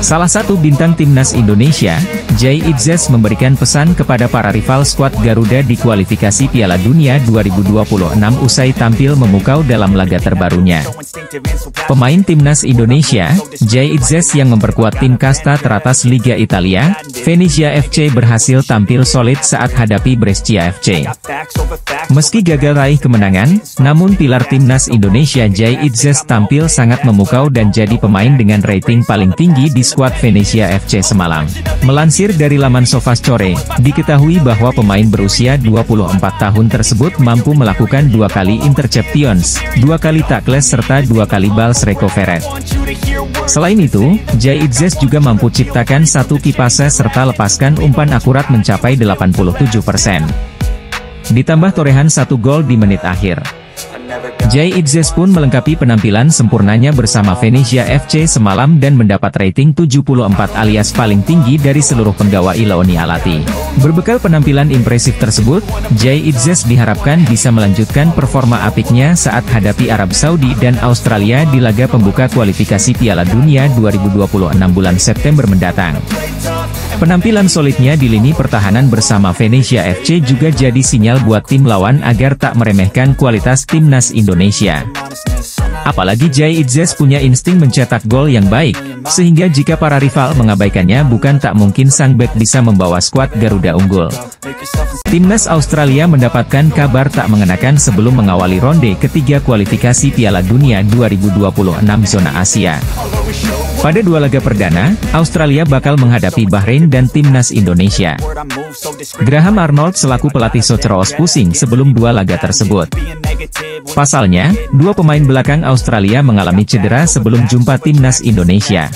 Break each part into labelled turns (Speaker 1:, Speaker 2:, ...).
Speaker 1: Salah satu bintang timnas Indonesia, Jay Itzes memberikan pesan kepada para rival skuad Garuda di kualifikasi Piala Dunia 2026 usai tampil memukau dalam laga terbarunya. Pemain timnas Indonesia, Jay Itzes yang memperkuat tim kasta teratas Liga Italia, Venezia FC berhasil tampil solid saat hadapi Brescia FC. Meski gagal raih kemenangan, namun pilar timnas Indonesia Jay Itzes tampil sangat memukau dan jadi pemain dengan rating paling tinggi di skuad Venezia FC semalam. Melansir dari laman SofaScore, diketahui bahwa pemain berusia 24 tahun tersebut mampu melakukan 2 kali interceptions, 2 kali tackles serta 2 kali balls recovered. Selain itu, Jay Itzes juga mampu ciptakan 1 key passes serta lepaskan umpan akurat mencapai 87%. Ditambah torehan 1 gol di menit akhir. Jay Itzes pun melengkapi penampilan sempurnanya bersama Venezia FC semalam dan mendapat rating 74 alias paling tinggi dari seluruh penggawa Ilaoni Alati. Berbekal penampilan impresif tersebut, Jay Itzes diharapkan bisa melanjutkan performa apiknya saat hadapi Arab Saudi dan Australia di laga pembuka kualifikasi Piala Dunia 2026 bulan September mendatang. Penampilan solidnya di lini pertahanan bersama Venezia FC juga jadi sinyal buat tim lawan agar tak meremehkan kualitas timnas Indonesia. Apalagi Jay Itzes punya insting mencetak gol yang baik, sehingga jika para rival mengabaikannya bukan tak mungkin sang bek bisa membawa skuad Garuda unggul. Timnas Australia mendapatkan kabar tak mengenakan sebelum mengawali ronde ketiga kualifikasi Piala Dunia 2026 zona Asia. Pada 2 laga perdana, Australia bakal menghadapi Bahrain dan timnas Indonesia. Graham Arnold selaku pelatih Soceros pusing sebelum 2 laga tersebut. Pasalnya, 2 pemain belakang Australia mengalami cedera sebelum jumpa timnas Indonesia.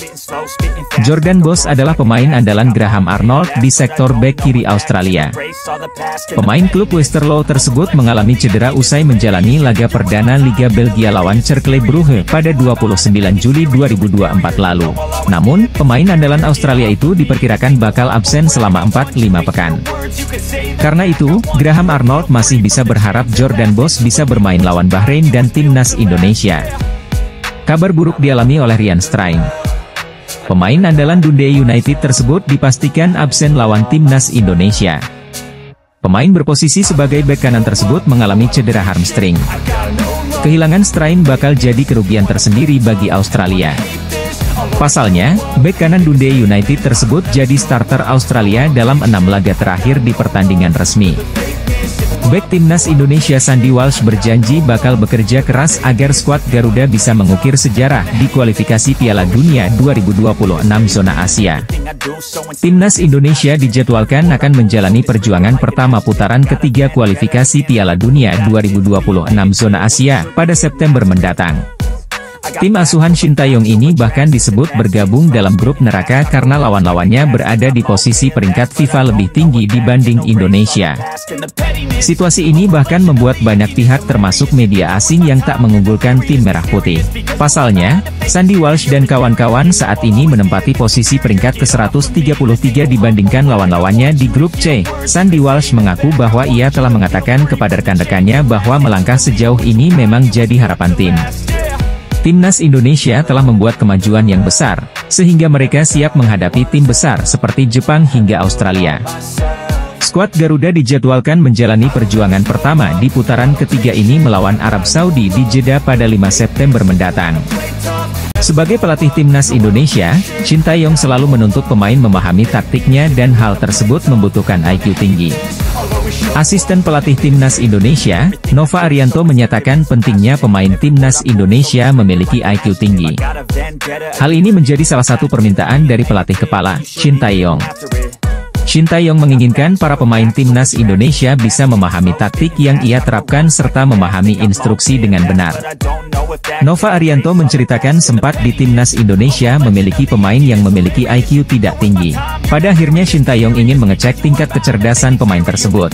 Speaker 1: Jordan Boss adalah pemain andalan Graham Arnold di sektor bek kiri Australia. Pemain klub Westerlo tersebut mengalami cedera usai menjalani laga perdana Liga Belgia lawan Cercle Brugge pada 29 Juli 2024 lalu. Namun, pemain andalan Australia itu diperkirakan bakal absen selama 4-5 pekan. Karena itu, Graham Arnold masih bisa berharap Jordan Boss bisa bermain lawan Bahrain dan timnas Indonesia. Kabar buruk dialami oleh Ryan Strain. Pemain andalan Dundee United tersebut dipastikan absen lawan timnas Indonesia. Pemain berposisi sebagai bek kanan tersebut mengalami cedera hamstring. Kehilangan Strain bakal jadi kerugian tersendiri bagi Australia. Pasalnya, bek kanan Dundee United tersebut jadi starter Australia dalam 6 laga terakhir di pertandingan resmi. Bek timnas Indonesia Sandy Walsh berjanji bakal bekerja keras agar skuad Garuda bisa mengukir sejarah di kualifikasi Piala Dunia 2026 zona Asia. Timnas Indonesia dijadwalkan akan menjalani perjuangan pertama putaran ketiga kualifikasi Piala Dunia 2026 zona Asia pada September mendatang. Tim asuhan Shin Tae-yong ini bahkan disebut bergabung dalam grup neraka karena lawan-lawannya berada di posisi peringkat FIFA lebih tinggi dibanding Indonesia. Situasi ini bahkan membuat banyak pihak termasuk media asing yang tak mengunggulkan tim merah putih. Pasalnya, Sandy Walsh dan kawan-kawan saat ini menempati posisi peringkat ke-133 dibandingkan lawan-lawannya di grup C. Sandy Walsh mengaku bahwa ia telah mengatakan kepada rekan-rekannya bahwa melangkah sejauh ini memang jadi harapan tim. Timnas Indonesia telah membuat kemajuan yang besar, sehingga mereka siap menghadapi tim besar seperti Jepang hingga Australia. Skuad Garuda dijadwalkan menjalani perjuangan pertama di putaran ketiga ini melawan Arab Saudi di Jeddah pada 5 September mendatang. Sebagai pelatih timnas Indonesia, Shin Tae-yong selalu menuntut pemain memahami taktiknya dan hal tersebut membutuhkan IQ tinggi. Asisten pelatih timnas Indonesia, Nova Arianto menyatakan pentingnya pemain timnas Indonesia memiliki IQ tinggi. Hal ini menjadi salah satu permintaan dari pelatih kepala, Shin Tae-yong. Shin Tae-yong menginginkan para pemain timnas Indonesia bisa memahami taktik yang ia terapkan serta memahami instruksi dengan benar. Nova Arianto menceritakan sempat di timnas Indonesia memiliki pemain yang memiliki IQ tidak tinggi. Pada akhirnya Shin Tae-yong ingin mengecek tingkat kecerdasan pemain tersebut.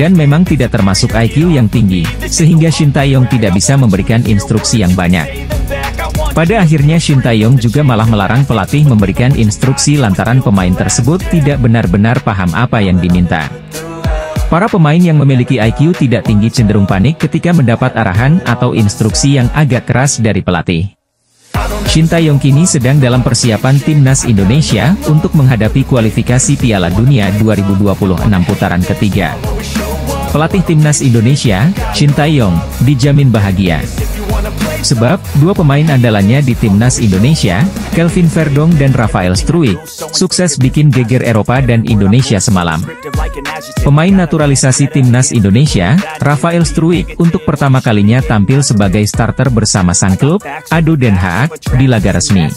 Speaker 1: Dan memang tidak termasuk IQ yang tinggi, sehingga Shin Tae-yong tidak bisa memberikan instruksi yang banyak. Pada akhirnya Shin Tae-yong juga malah melarang pelatih memberikan instruksi lantaran pemain tersebut tidak benar-benar paham apa yang diminta. Para pemain yang memiliki IQ tidak tinggi cenderung panik ketika mendapat arahan atau instruksi yang agak keras dari pelatih. Shin Tae-yong kini sedang dalam persiapan timnas Indonesia untuk menghadapi kualifikasi Piala Dunia 2026 putaran ketiga. Pelatih timnas Indonesia, Shin Tae-yong, dijamin bahagia. Sebab, dua pemain andalannya di timnas Indonesia, Kelvin Verdong dan Rafael Struijk, sukses bikin geger Eropa dan Indonesia semalam. Pemain naturalisasi timnas Indonesia, Rafael Struijk, untuk pertama kalinya tampil sebagai starter bersama sang klub, ADO Den Haag, di laga resmi.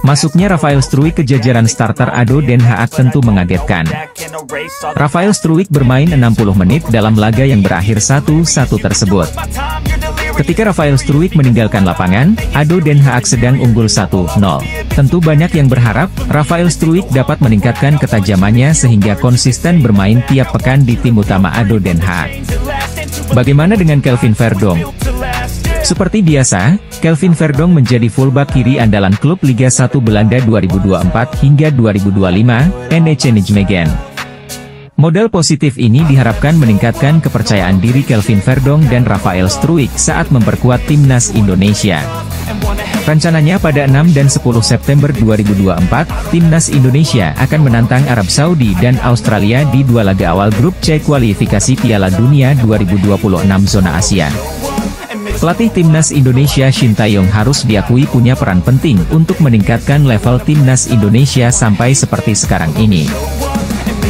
Speaker 1: Masuknya Rafael Struijk ke jajaran starter ADO Den Haag tentu mengagetkan. Rafael Struijk bermain 60 menit dalam laga yang berakhir 1-1 tersebut. Ketika Rafael Struijk meninggalkan lapangan, ADO Den Haag sedang unggul 1-0. Tentu banyak yang berharap, Rafael Struijk dapat meningkatkan ketajamannya sehingga konsisten bermain tiap pekan di tim utama ADO Den Haag. Bagaimana dengan Kelvin Verdong? Seperti biasa, Kelvin Verdong menjadi fullback kiri andalan klub Liga 1 Belanda 2024 hingga 2025, NEC Nijmegen. Modal positif ini diharapkan meningkatkan kepercayaan diri Kelvin Verdong dan Rafael Struijk saat memperkuat timnas Indonesia. Rencananya pada 6 dan 10 September 2024, timnas Indonesia akan menantang Arab Saudi dan Australia di dua laga awal grup C kualifikasi Piala Dunia 2026 zona Asia. Pelatih timnas Indonesia Shin Tae-yong harus diakui punya peran penting untuk meningkatkan level timnas Indonesia sampai seperti sekarang ini.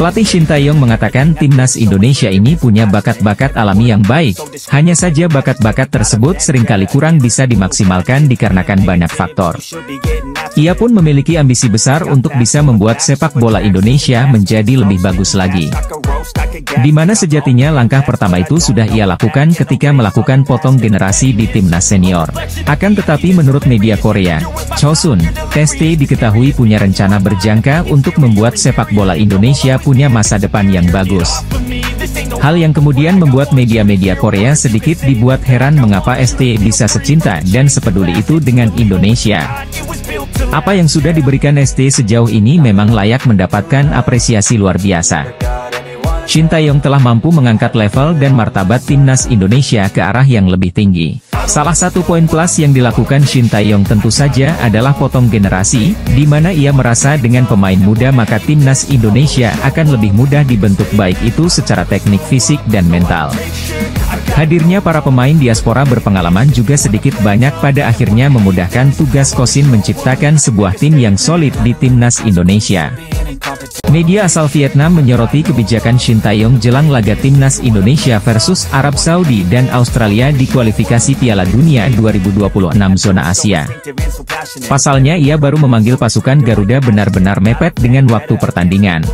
Speaker 1: Pelatih Shin Tae-yong mengatakan timnas Indonesia ini punya bakat-bakat alami yang baik, hanya saja bakat-bakat tersebut seringkali kurang bisa dimaksimalkan dikarenakan banyak faktor. Ia pun memiliki ambisi besar untuk bisa membuat sepak bola Indonesia menjadi lebih bagus lagi. Di mana sejatinya langkah pertama itu sudah ia lakukan ketika melakukan potong generasi di timnas senior. Akan tetapi menurut media Korea, Chosun, ST diketahui punya rencana berjangka untuk membuat sepak bola Indonesia punya masa depan yang bagus. Hal yang kemudian membuat media-media Korea sedikit dibuat heran mengapa ST bisa secinta dan sepeduli itu dengan Indonesia. Apa yang sudah diberikan ST sejauh ini memang layak mendapatkan apresiasi luar biasa. Shin Tae-yong telah mampu mengangkat level dan martabat timnas Indonesia ke arah yang lebih tinggi. Salah satu poin plus yang dilakukan Shin Tae-yong tentu saja adalah potong generasi, di mana ia merasa dengan pemain muda maka timnas Indonesia akan lebih mudah dibentuk baik itu secara teknik fisik dan mental. Hadirnya para pemain diaspora berpengalaman juga sedikit banyak pada akhirnya memudahkan tugas Kosin menciptakan sebuah tim yang solid di timnas Indonesia. Media asal Vietnam menyoroti kebijakan Shin Tae-yong jelang laga timnas Indonesia versus Arab Saudi dan Australia di kualifikasi Piala Dunia 2026 zona Asia. Pasalnya ia baru memanggil pasukan Garuda benar-benar mepet dengan waktu pertandingan.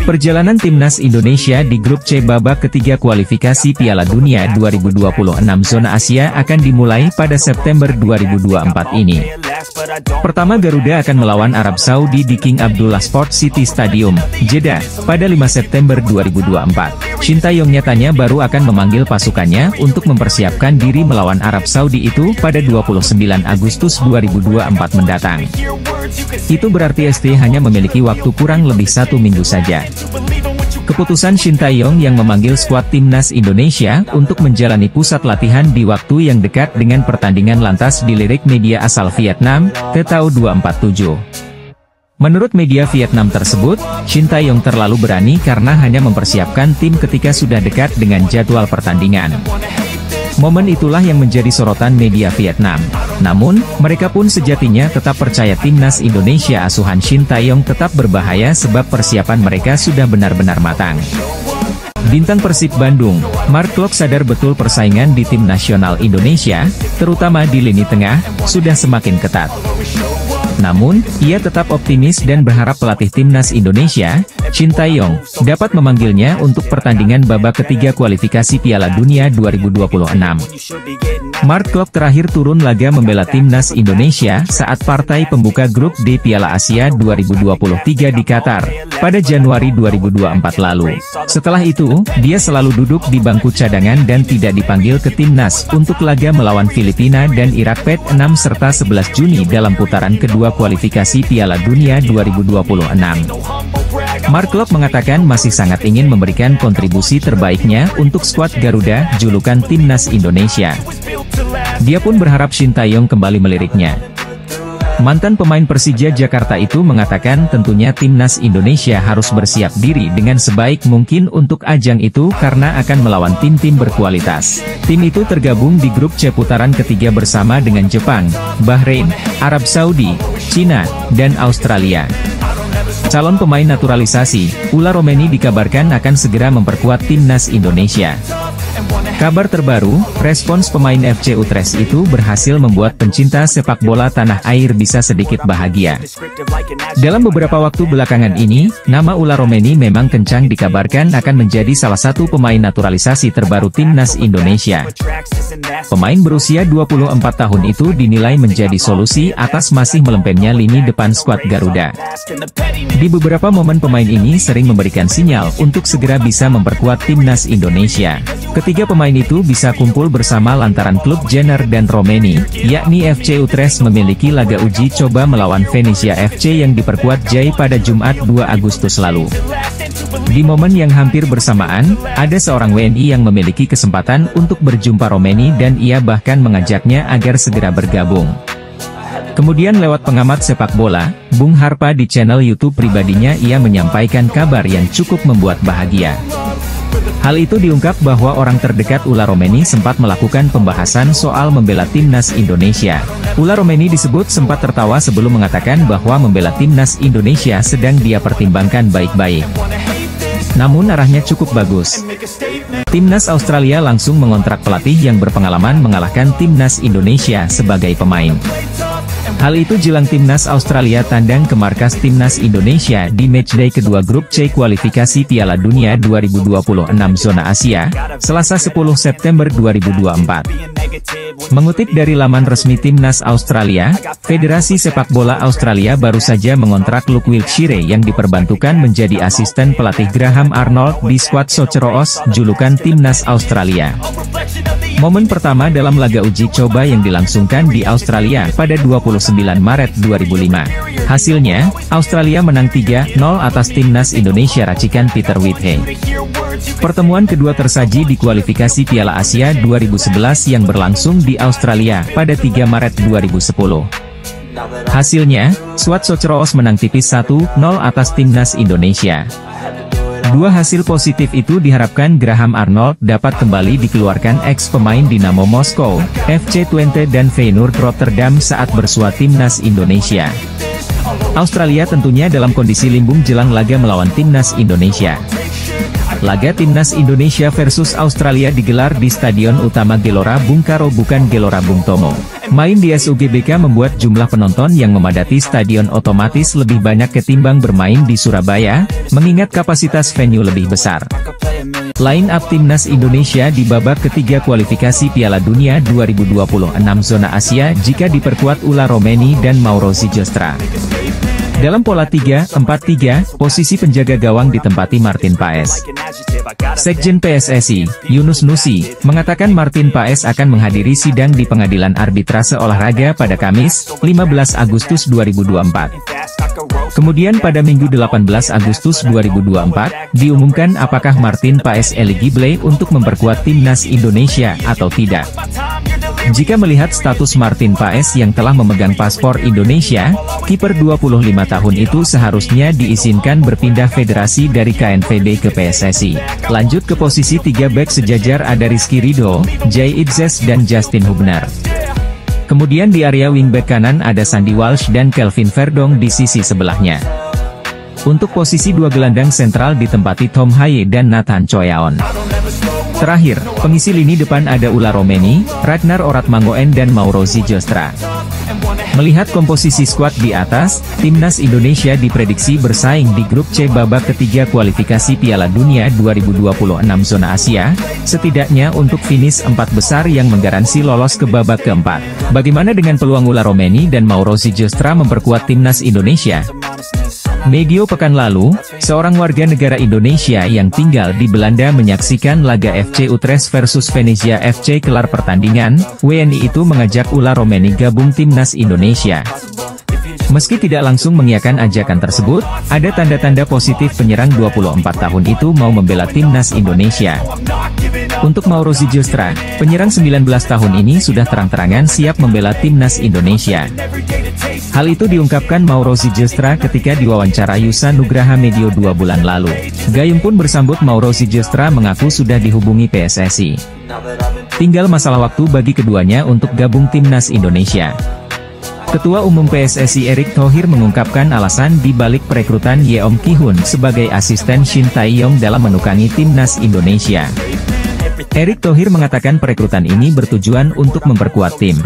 Speaker 1: Perjalanan timnas Indonesia di grup C babak ketiga kualifikasi Piala Dunia 2026 zona Asia akan dimulai pada September 2024 ini. Pertama Garuda akan melawan Arab Saudi di King Abdullah Sports City Stadium, Jeddah, pada 5 September 2024. Shin Tae-yong nyatanya baru akan memanggil pasukannya untuk mempersiapkan diri melawan Arab Saudi itu pada 29 Agustus 2024 mendatang. Itu berarti ST hanya memiliki waktu kurang lebih 1 minggu saja. Keputusan Shin Tae-yong yang memanggil skuad timnas Indonesia untuk menjalani pusat latihan di waktu yang dekat dengan pertandingan lantas dilirik media asal Vietnam, TTAU 247. Menurut media Vietnam tersebut, Shin Tae-yong terlalu berani karena hanya mempersiapkan tim ketika sudah dekat dengan jadwal pertandingan. Momen itulah yang menjadi sorotan media Vietnam. Namun, mereka pun sejatinya tetap percaya timnas Indonesia asuhan Shin Tae-yong tetap berbahaya sebab persiapan mereka sudah benar-benar matang. Bintang Persib Bandung, Mark Klok sadar betul persaingan di tim nasional Indonesia, terutama di lini tengah, sudah semakin ketat. Namun, ia tetap optimis dan berharap pelatih timnas Indonesia, Shin Tae-yong, dapat memanggilnya untuk pertandingan babak ketiga kualifikasi Piala Dunia 2026. Mark Klok terakhir turun laga membela timnas Indonesia saat partai pembuka grup D Piala Asia 2023 di Qatar, pada Januari 2024 lalu. Setelah itu, dia selalu duduk di bangku cadangan dan tidak dipanggil ke timnas untuk laga melawan Filipina dan Irak pada 6 serta 11 Juni dalam putaran kedua kualifikasi Piala Dunia 2026. Mark Klok mengatakan masih sangat ingin memberikan kontribusi terbaiknya untuk skuad Garuda, julukan Timnas Indonesia. Dia pun berharap Shin Tae-yong kembali meliriknya. Mantan pemain Persija Jakarta itu mengatakan tentunya Timnas Indonesia harus bersiap diri dengan sebaik mungkin untuk ajang itu karena akan melawan tim-tim berkualitas. Tim itu tergabung di grup C putaran ketiga bersama dengan Jepang, Bahrain, Arab Saudi, Cina, dan Australia. Calon pemain naturalisasi, Ula Romeni dikabarkan akan segera memperkuat Timnas Indonesia. Kabar terbaru, respons pemain FC Utrecht itu berhasil membuat pencinta sepak bola tanah air bisa sedikit bahagia. Dalam beberapa waktu belakangan ini, nama Ula Romeni memang kencang dikabarkan akan menjadi salah satu pemain naturalisasi terbaru Timnas Indonesia. Pemain berusia 24 tahun itu dinilai menjadi solusi atas masih melempemnya lini depan skuad Garuda. Di beberapa momen pemain ini sering memberikan sinyal untuk segera bisa memperkuat Timnas Indonesia. Ketiga pemain itu bisa kumpul bersama lantaran klub Jenner dan Romeni, yakni FC Utrecht memiliki laga uji coba melawan Venezia FC yang diperkuat Jai pada Jumat 2 Agustus lalu. Di momen yang hampir bersamaan, ada seorang WNI yang memiliki kesempatan untuk berjumpa Romeni dan ia bahkan mengajaknya agar segera bergabung. Kemudian lewat pengamat sepak bola, Bung Harpa di channel YouTube pribadinya ia menyampaikan kabar yang cukup membuat bahagia. Hal itu diungkap bahwa orang terdekat Ula Romeni sempat melakukan pembahasan soal membela Timnas Indonesia. Ula Romeni disebut sempat tertawa sebelum mengatakan bahwa membela Timnas Indonesia sedang dia pertimbangkan baik-baik. Namun arahnya cukup bagus. Timnas Australia langsung mengontrak pelatih yang berpengalaman mengalahkan Timnas Indonesia sebagai pemain. Hal itu jelang Timnas Australia tandang ke markas Timnas Indonesia di matchday kedua grup C kualifikasi Piala Dunia 2026 zona Asia, Selasa 10 September 2024. Mengutip dari laman resmi Timnas Australia, Federasi Sepak Bola Australia baru saja mengontrak Luke Wilkshire yang diperbantukan menjadi asisten pelatih Graham Arnold di skuad Socceroos, julukan Timnas Australia. Momen pertama dalam laga uji coba yang dilangsungkan di Australia pada 29 Maret 2005. Hasilnya, Australia menang 3-0 atas Timnas Indonesia racikan Peter Whitehead. Pertemuan kedua tersaji di kualifikasi Piala Asia 2011 yang berlangsung di Australia pada 3 Maret 2010. Hasilnya, skuad Socceroos menang tipis 1-0 atas Timnas Indonesia. Dua hasil positif itu diharapkan Graham Arnold dapat kembali dikeluarkan ex-pemain Dinamo Moskow, FC Twente dan Feyenoord Rotterdam saat bersua Timnas Indonesia. Australia tentunya dalam kondisi limbung jelang laga melawan Timnas Indonesia. Laga Timnas Indonesia versus Australia digelar di Stadion Utama Gelora Bung Karno bukan Gelora Bung Tomo. Main di SUGBK membuat jumlah penonton yang memadati stadion otomatis lebih banyak ketimbang bermain di Surabaya, mengingat kapasitas venue lebih besar. Line up Timnas Indonesia di babak ketiga kualifikasi Piala Dunia 2026 zona Asia jika diperkuat Ula Romeni dan Mauro Zijostra. Dalam pola 3-4-3, posisi penjaga gawang ditempati Martin Paes. Sekjen PSSI, Yunus Nusi, mengatakan Martin Paes akan menghadiri sidang di Pengadilan Arbitrase Olahraga pada Kamis, 15 Agustus 2024. Kemudian pada Minggu 18 Agustus 2024, diumumkan apakah Martin Paes eligible untuk memperkuat Timnas Indonesia atau tidak. Jika melihat status Martin Paes yang telah memegang paspor Indonesia, kiper 25 tahun itu seharusnya diizinkan berpindah federasi dari KNVB ke PSSI. Lanjut ke posisi 3 bek sejajar ada Rizky Ridho, Jay Idzes dan Justin Hubner. Kemudian di area wingback kanan ada Sandy Walsh dan Kelvin Verdong di sisi sebelahnya. Untuk posisi 2 gelandang sentral ditempati Tom Haye dan Nathan Choyaon. Terakhir, pengisi lini depan ada Ula Romeni, Ragnar Oratmangoen dan Mauro Zijostra. Melihat komposisi skuad di atas, Timnas Indonesia diprediksi bersaing di grup C babak ketiga kualifikasi Piala Dunia 2026 zona Asia, setidaknya untuk finish 4 besar yang menggaransi lolos ke babak keempat. Bagaimana dengan peluang Ula Romeni dan Mauro Zijostra memperkuat Timnas Indonesia? Medio pekan lalu, seorang warga negara Indonesia yang tinggal di Belanda menyaksikan laga FC Utrecht versus Venezia FC kelar pertandingan, WNI itu mengajak Ula Romeni gabung Timnas Indonesia. Meski tidak langsung mengiyakan ajakan tersebut, ada tanda-tanda positif penyerang 24 tahun itu mau membela timnas Indonesia. Untuk Mauro Zylstra, penyerang 19 tahun ini sudah terang-terangan siap membela timnas Indonesia. Hal itu diungkapkan Mauro Zylstra ketika diwawancara Yusa Nugraha Medio 2 bulan lalu. Gayung pun bersambut Mauro Zylstra mengaku sudah dihubungi PSSI. Tinggal masalah waktu bagi keduanya untuk gabung timnas Indonesia. Ketua Umum PSSI Erick Thohir mengungkapkan alasan di balik perekrutan Yeom Ki-hun sebagai asisten Shin Tae-yong dalam menukangi timnas Indonesia. Erick Thohir mengatakan perekrutan ini bertujuan untuk memperkuat tim.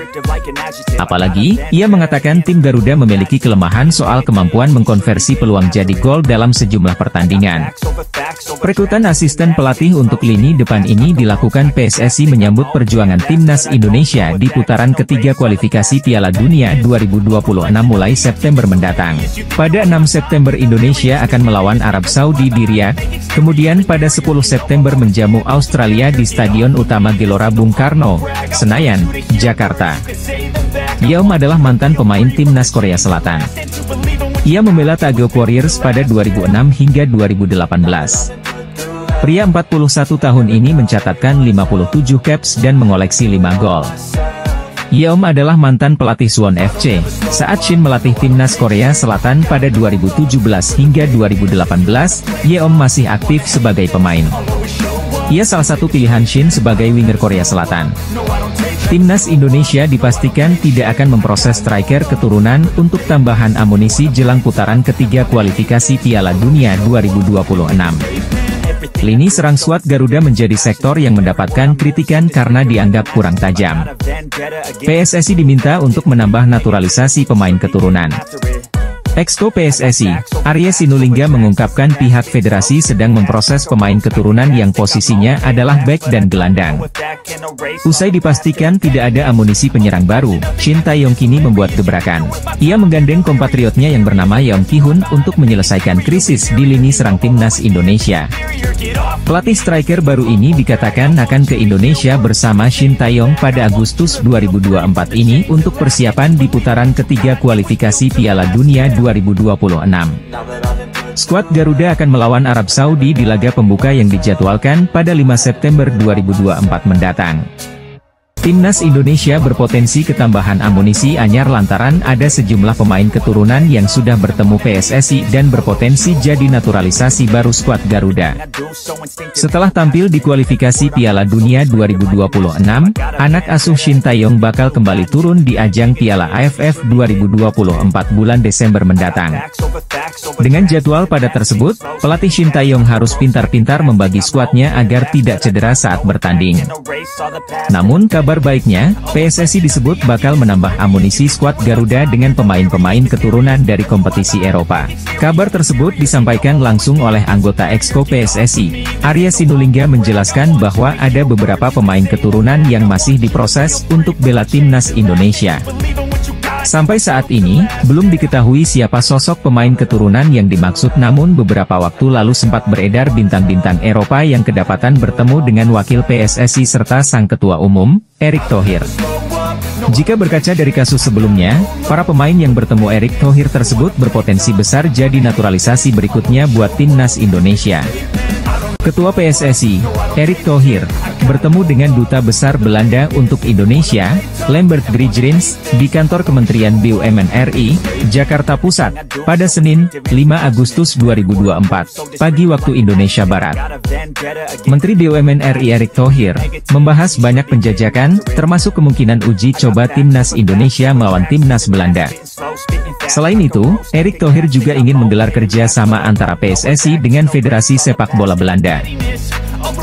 Speaker 1: Apalagi, ia mengatakan tim Garuda memiliki kelemahan soal kemampuan mengkonversi peluang jadi gol dalam sejumlah pertandingan. Perekrutan asisten pelatih untuk lini depan ini dilakukan PSSI menyambut perjuangan timnas Indonesia di putaran ketiga kualifikasi Piala Dunia 2026 mulai September mendatang. Pada 6 September Indonesia akan melawan Arab Saudi di Riyadh, kemudian pada 10 September menjamu Australia di Stadion Utama Gelora Bung Karno, Senayan, Jakarta. Yeom adalah mantan pemain timnas Korea Selatan. Ia membela Taegyeong Warriors pada 2006 hingga 2018. Pria 41 tahun ini mencatatkan 57 caps dan mengoleksi 5 gol. Yeom adalah mantan pelatih Suwon FC, saat Shin melatih timnas Korea Selatan pada 2017 hingga 2018, Yeom masih aktif sebagai pemain. Ia salah satu pilihan Shin sebagai winger Korea Selatan. Timnas Indonesia dipastikan tidak akan memproses striker keturunan untuk tambahan amunisi jelang putaran ketiga kualifikasi Piala Dunia 2026. Lini serang skuad Garuda menjadi sektor yang mendapatkan kritikan karena dianggap kurang tajam. PSSI diminta untuk menambah naturalisasi pemain keturunan. Exco PSSI, Arya Sinulinga mengungkapkan pihak federasi sedang memproses pemain keturunan yang posisinya adalah bek dan gelandang. Usai dipastikan tidak ada amunisi penyerang baru, Shin Tae-yong kini membuat gebrakan. Ia menggandeng kompatriotnya yang bernama Yeom Ki-hun untuk menyelesaikan krisis di lini serang timnas Indonesia. Pelatih striker baru ini dikatakan akan ke Indonesia bersama Shin Tae-yong pada Agustus 2024 ini untuk persiapan di putaran ketiga kualifikasi Piala Dunia 2026. Skuad Garuda akan melawan Arab Saudi di laga pembuka yang dijadwalkan pada 5 September 2024 mendatang. Timnas Indonesia berpotensi ketambahan amunisi anyar lantaran ada sejumlah pemain keturunan yang sudah bertemu PSSI dan berpotensi jadi naturalisasi baru skuad Garuda. Setelah tampil di kualifikasi Piala Dunia 2026, anak asuh Shin Tae-yong bakal kembali turun di ajang Piala AFF 2024 bulan Desember mendatang. Dengan jadwal pada tersebut, pelatih Shin Tae-yong harus pintar-pintar membagi skuadnya agar tidak cedera saat bertanding. Namun kabar baiknya, PSSI disebut bakal menambah amunisi skuad Garuda dengan pemain-pemain keturunan dari kompetisi Eropa. Kabar tersebut disampaikan langsung oleh anggota Exco PSSI, Arya Sinulinga menjelaskan bahwa ada beberapa pemain keturunan yang masih diproses untuk bela timnas Indonesia. Sampai saat ini, belum diketahui siapa sosok pemain keturunan yang dimaksud, namun beberapa waktu lalu sempat beredar bintang-bintang Eropa yang kedapatan bertemu dengan wakil PSSI serta sang ketua umum, Erick Thohir. Jika berkaca dari kasus sebelumnya, para pemain yang bertemu Erick Thohir tersebut berpotensi besar jadi naturalisasi berikutnya buat timnas Indonesia. Ketua PSSI, Erick Thohir, bertemu dengan Duta Besar Belanda untuk Indonesia, Lambert Grijrens, di kantor Kementerian BUMN RI, Jakarta Pusat, pada Senin, 5 Agustus 2024, pagi waktu Indonesia Barat. Menteri BUMN RI Erick Thohir, membahas banyak penjajakan, termasuk kemungkinan uji coba timnas Indonesia melawan timnas Belanda. Selain itu, Erick Thohir juga ingin menggelar kerja sama antara PSSI dengan Federasi Sepak Bola Belanda.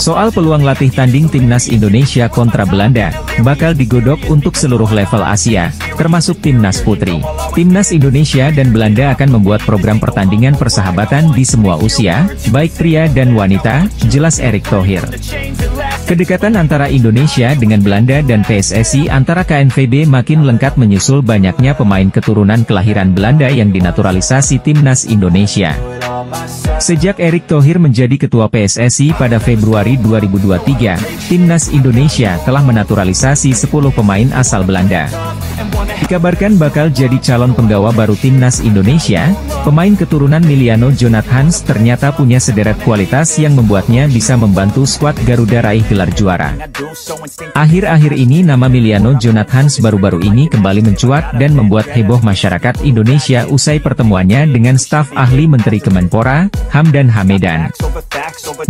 Speaker 1: Soal peluang latih tanding timnas Indonesia kontra Belanda, bakal digodok untuk seluruh level Asia, termasuk timnas putri. Timnas Indonesia dan Belanda akan membuat program pertandingan persahabatan di semua usia, baik pria dan wanita, jelas Erick Thohir. Kedekatan antara Indonesia dengan Belanda dan PSSI antara KNVB makin lengkap menyusul banyaknya pemain keturunan kelahiran Belanda yang dinaturalisasi timnas Indonesia. Sejak Erick Thohir menjadi ketua PSSI pada Februari 2023, timnas Indonesia telah menaturalisasi 10 pemain asal Belanda. Dikabarkan bakal jadi calon penggawa baru timnas Indonesia, pemain keturunan Miliano Jonathans ternyata punya sederet kualitas yang membuatnya bisa membantu skuad Garuda raih gelar juara. Akhir-akhir ini nama Miliano Jonathans baru-baru ini kembali mencuat dan membuat heboh masyarakat Indonesia usai pertemuannya dengan staf ahli Menteri Kemenpora, Hamdan Hamedan.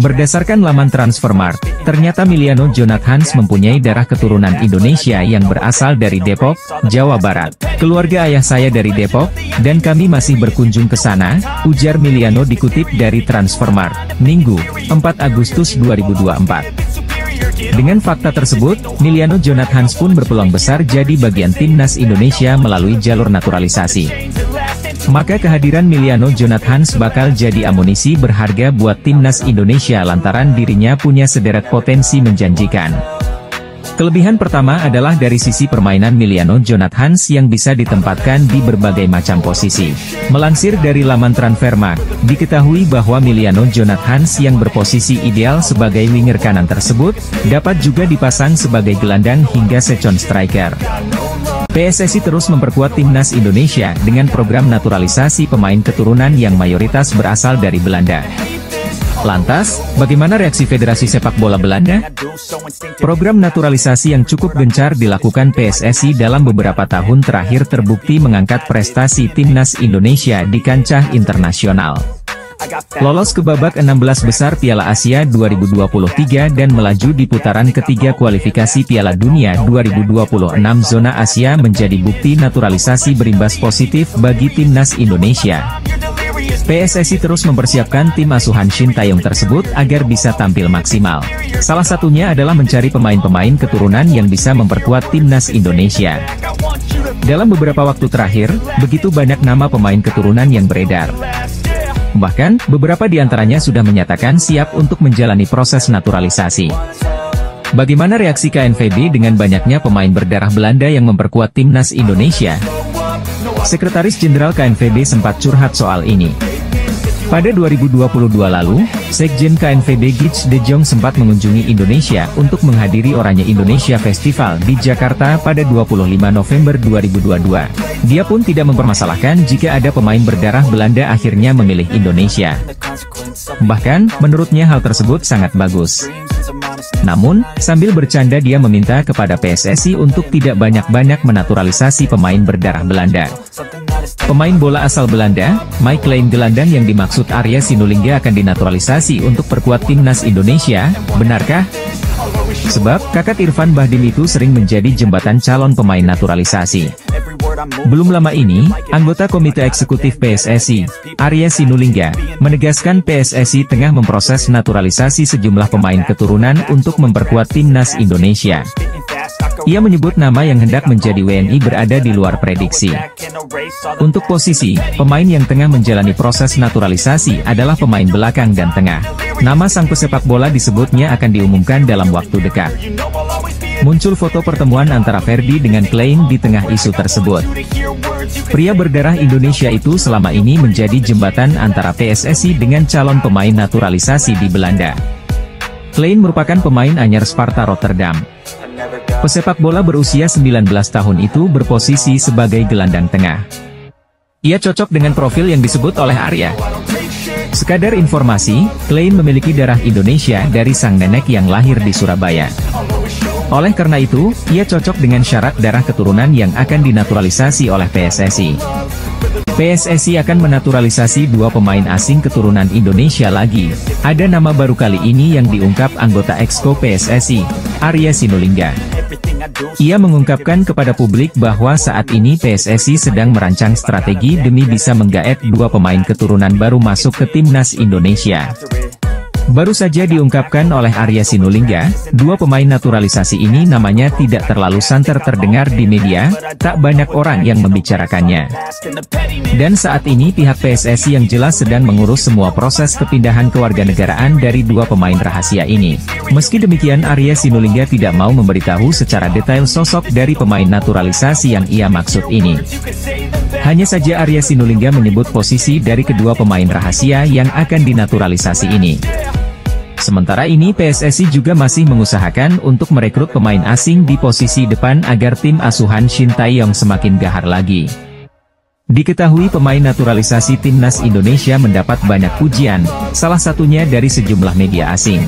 Speaker 1: Berdasarkan laman Transfermarkt, ternyata Miliano Jonathans mempunyai darah keturunan Indonesia yang berasal dari Depok, Jawa Barat. Keluarga ayah saya dari Depok, dan kami masih berkunjung ke sana, ujar Miliano dikutip dari Transfermarkt, Minggu, 4 Agustus 2024. Dengan fakta tersebut, Miliano Jonathans pun berpeluang besar jadi bagian timnas Indonesia melalui jalur naturalisasi. Maka kehadiran Miliano Jonathans bakal jadi amunisi berharga buat timnas Indonesia lantaran dirinya punya sederet potensi menjanjikan. Kelebihan pertama adalah dari sisi permainan Miliano Jonathans yang bisa ditempatkan di berbagai macam posisi. Melansir dari laman Transfermarkt, diketahui bahwa Miliano Jonathans yang berposisi ideal sebagai winger kanan tersebut, dapat juga dipasang sebagai gelandang hingga second striker. PSSI terus memperkuat timnas Indonesia dengan program naturalisasi pemain keturunan yang mayoritas berasal dari Belanda. Lantas, bagaimana reaksi Federasi Sepak Bola Belanda? Program naturalisasi yang cukup gencar dilakukan PSSI dalam beberapa tahun terakhir terbukti mengangkat prestasi timnas Indonesia di kancah internasional. Lolos ke babak 16 besar Piala Asia 2023 dan melaju di putaran ketiga kualifikasi Piala Dunia 2026 zona Asia menjadi bukti naturalisasi berimbas positif bagi timnas Indonesia. PSSI terus mempersiapkan tim asuhan Shin Taeyong tersebut agar bisa tampil maksimal. Salah satunya adalah mencari pemain-pemain keturunan yang bisa memperkuat timnas Indonesia. Dalam beberapa waktu terakhir, begitu banyak nama pemain keturunan yang beredar. Bahkan, beberapa di antaranya sudah menyatakan siap untuk menjalani proses naturalisasi. Bagaimana reaksi KNVB dengan banyaknya pemain berdarah Belanda yang memperkuat timnas Indonesia? Sekretaris Jenderal KNVB sempat curhat soal ini. Pada 2022 lalu, Sekjen KNVB Gits De Jong sempat mengunjungi Indonesia untuk menghadiri Oranye Indonesia Festival di Jakarta pada 25 November 2022. Dia pun tidak mempermasalahkan jika ada pemain berdarah Belanda akhirnya memilih Indonesia. Bahkan, menurutnya hal tersebut sangat bagus. Namun, sambil bercanda dia meminta kepada PSSI untuk tidak banyak-banyak menaturalisasi pemain berdarah Belanda. Pemain bola asal Belanda, Mike Klein gelandang yang dimaksud Arya Sinulinga akan dinaturalisasi untuk perkuat timnas Indonesia, benarkah? Sebab, kakak Irfan Bahdim itu sering menjadi jembatan calon pemain naturalisasi. Belum lama ini, anggota Komite Eksekutif PSSI, Arya Sinulinga, menegaskan PSSI tengah memproses naturalisasi sejumlah pemain keturunan untuk memperkuat timnas Indonesia. Ia menyebut nama yang hendak menjadi WNI berada di luar prediksi. Untuk posisi, pemain yang tengah menjalani proses naturalisasi adalah pemain belakang dan tengah. Nama sang pesepak bola disebutnya akan diumumkan dalam waktu dekat. Muncul foto pertemuan antara Ferdi dengan Klein di tengah isu tersebut. Pria berdarah Indonesia itu selama ini menjadi jembatan antara PSSI dengan calon pemain naturalisasi di Belanda. Klein merupakan pemain anyar Sparta Rotterdam. Pesepak bola berusia 19 tahun itu berposisi sebagai gelandang tengah. Ia cocok dengan profil yang disebut oleh Arya. Sekadar informasi, Klein memiliki darah Indonesia dari sang nenek yang lahir di Surabaya. Oleh karena itu, ia cocok dengan syarat darah keturunan yang akan dinaturalisasi oleh PSSI. PSSI akan menaturalisasi dua pemain asing keturunan Indonesia lagi. Ada nama baru kali ini yang diungkap anggota Exco PSSI, Arya Sinulinga. Ia mengungkapkan kepada publik bahwa saat ini PSSI sedang merancang strategi demi bisa menggaet dua pemain keturunan baru masuk ke timnas Indonesia. Baru saja diungkapkan oleh Arya Sinulinga, dua pemain naturalisasi ini namanya tidak terlalu santer terdengar di media, tak banyak orang yang membicarakannya. Dan saat ini pihak PSSI yang jelas sedang mengurus semua proses kepindahan kewarganegaraan dari dua pemain rahasia ini. Meski demikian Arya Sinulinga tidak mau memberitahu secara detail sosok dari pemain naturalisasi yang ia maksud ini. Hanya saja Arya Sinulinga menyebut posisi dari kedua pemain rahasia yang akan dinaturalisasi ini. Sementara ini PSSI juga masih mengusahakan untuk merekrut pemain asing di posisi depan agar tim asuhan Shin Tae-yong semakin gahar lagi. Diketahui pemain naturalisasi timnas Indonesia mendapat banyak pujian, salah satunya dari sejumlah media asing.